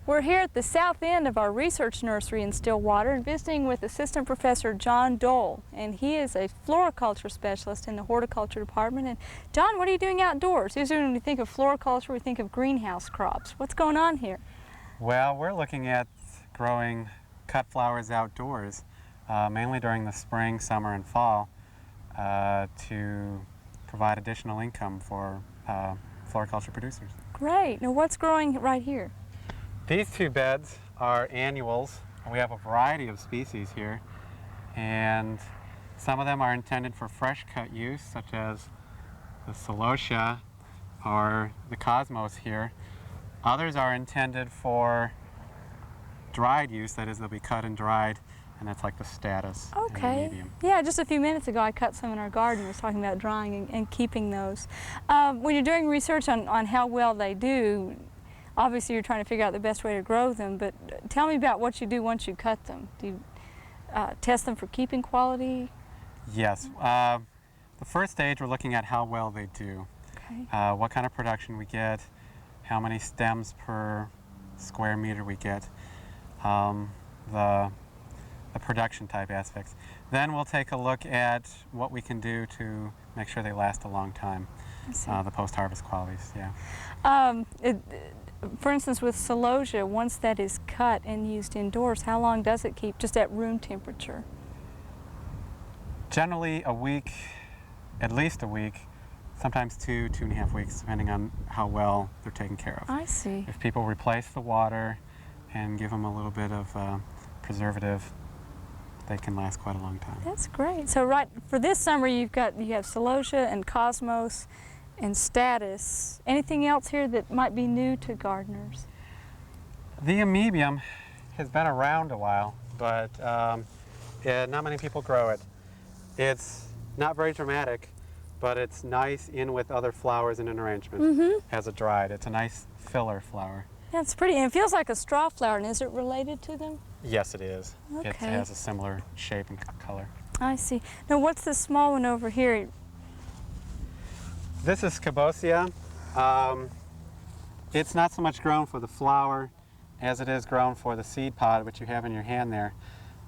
We're here at the south end of our research nursery in Stillwater and visiting with Assistant Professor John Dole, and he is a floriculture specialist in the horticulture department. And John, what are you doing outdoors? Usually when we think of floriculture, we think of greenhouse crops. What's going on here? Well, we're looking at growing cut flowers outdoors, mainly during the spring, summer, and fall, to provide additional income for floriculture producers. Great. Now what's growing right here? These two beds are annuals. We have a variety of species here, and some of them are intended for fresh cut use, such as the celosia or the cosmos here. Others are intended for dried use, that is, they'll be cut and dried, and that's like the status. Okay. And the medium. Yeah, just a few minutes ago I cut some in our garden. I was talking about drying and keeping those. When you're doing research on how well they do, obviously you're trying to figure out the best way to grow them, but tell me about what you do once you cut them. Do you test them for keeping quality? Yes. The first stage, we're looking at how well they do. Okay. What kind of production we get, how many stems per square meter we get, the production type aspects. Then we'll take a look at what we can do to make sure they last a long time, the post-harvest qualities, yeah. For instance, with celosia, once that is cut and used indoors, how long does it keep just at room temperature? Generally a week, at least a week, sometimes 2.5 weeks, depending on how well they're taken care of. I see. If people replace the water and give them a little bit of preservative, they can last quite a long time. That's great. So right for this summer, you have celosia and cosmos and status. Anything else here that might be new to gardeners? The amoebium has been around a while, but not many people grow it. It's not very dramatic, but it's nice in with other flowers in an arrangement as a dried. It's a nice filler flower. Yeah, it's pretty, and it feels like a straw flower. And is it related to them? Yes, it is. Okay. It has a similar shape and color. I see. Now, what's this small one over here? This is Cabosia. It's not so much grown for the flower as it is grown for the seed pod, which you have in your hand there.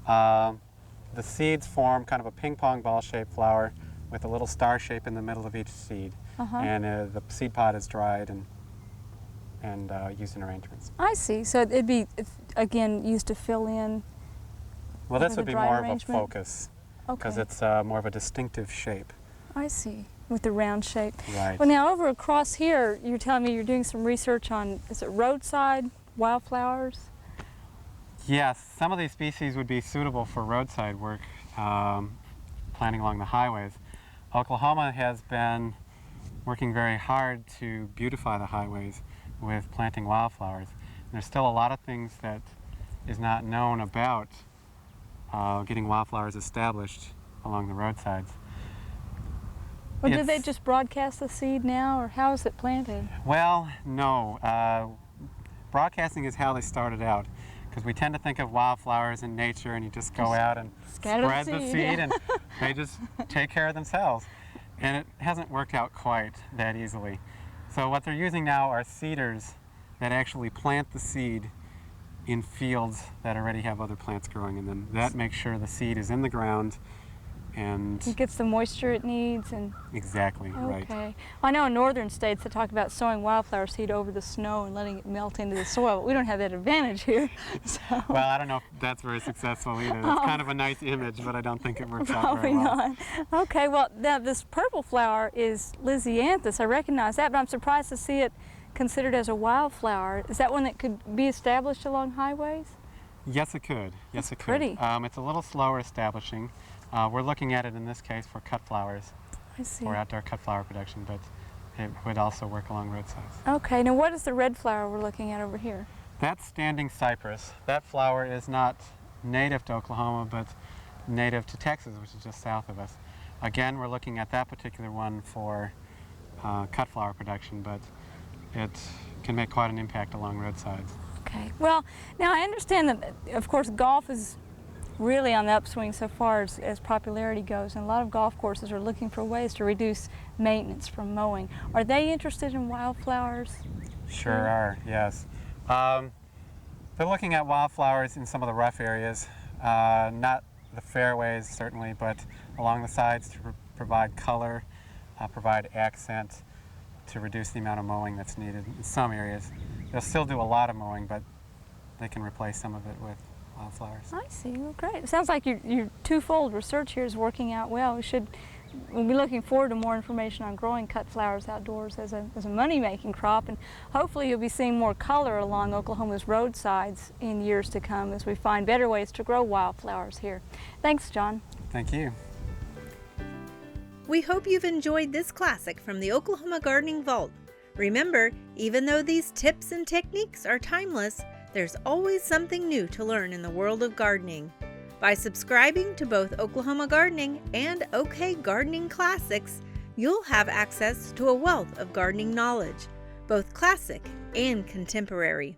The seeds form kind of a ping pong ball shaped flower with a little star shape in the middle of each seed. And the seed pod is dried and used in arrangements. I see. So it'd be, again, used to fill in. Well, this would be more of a arrangement? focus because it's more of a distinctive shape. I see, with the round shape. Right. Well, now over across here, you're telling me you're doing some research on, is it roadside wildflowers? Yes, some of these species would be suitable for roadside work, planting along the highways. Oklahoma has been working very hard to beautify the highways with planting wildflowers. And there's still a lot of things that is not known about getting wildflowers established along the roadsides. Well, did they just broadcast the seed now, or how is it planted? Well, no. Broadcasting is how they started out, because we tend to think of wildflowers in nature and you just go out and spread the seed and they just take care of themselves. And it hasn't worked out quite that easily. So what they're using now are seeders that actually plant the seed in fields that already have other plants growing in them. That makes sure the seed is in the ground and it gets the moisture it needs. And exactly, right. Okay. Well, I know in northern states they talk about sowing wildflower seed over the snow and letting it melt into the soil, but we don't have that advantage here. So. Well, I don't know if that's very successful either. It's kind of a nice image, but I don't think it works out Probably very well. not. Okay, well, now this purple flower is Lysianthus. I recognize that, but I'm surprised to see it considered as a wildflower. Is that one that could be established along highways? Yes, it could. Yes, it could. Pretty. It's a little slower establishing. We're looking at it in this case for cut flowers, I see. for outdoor cut flower production, but it would also work along roadsides. Okay, now what is the red flower we're looking at over here? That's standing cypress. That flower is not native to Oklahoma, but native to Texas, which is just south of us. Again, we're looking at that particular one for cut flower production, but it can make quite an impact along roadsides. Okay, well, now I understand that, of course, golf is really on the upswing so far as popularity goes, and a lot of golf courses are looking for ways to reduce maintenance from mowing. Are they interested in wildflowers? Sure are, yes. They're looking at wildflowers in some of the rough areas, not the fairways certainly, but along the sides to provide color, provide accent, to reduce the amount of mowing that's needed in some areas. They'll still do a lot of mowing, but they can replace some of it with wildflowers. I see. Well, great. It sounds like your twofold research here is working out well. We'll be looking forward to more information on growing cut flowers outdoors as a money-making crop, and hopefully you'll be seeing more color along Oklahoma's roadsides in years to come as we find better ways to grow wildflowers here. Thanks, John. Thank you. We hope you've enjoyed this classic from the Oklahoma Gardening Vault. Remember, even though these tips and techniques are timeless, there's always something new to learn in the world of gardening. By subscribing to both Oklahoma Gardening and OK Gardening Classics, you'll have access to a wealth of gardening knowledge, both classic and contemporary.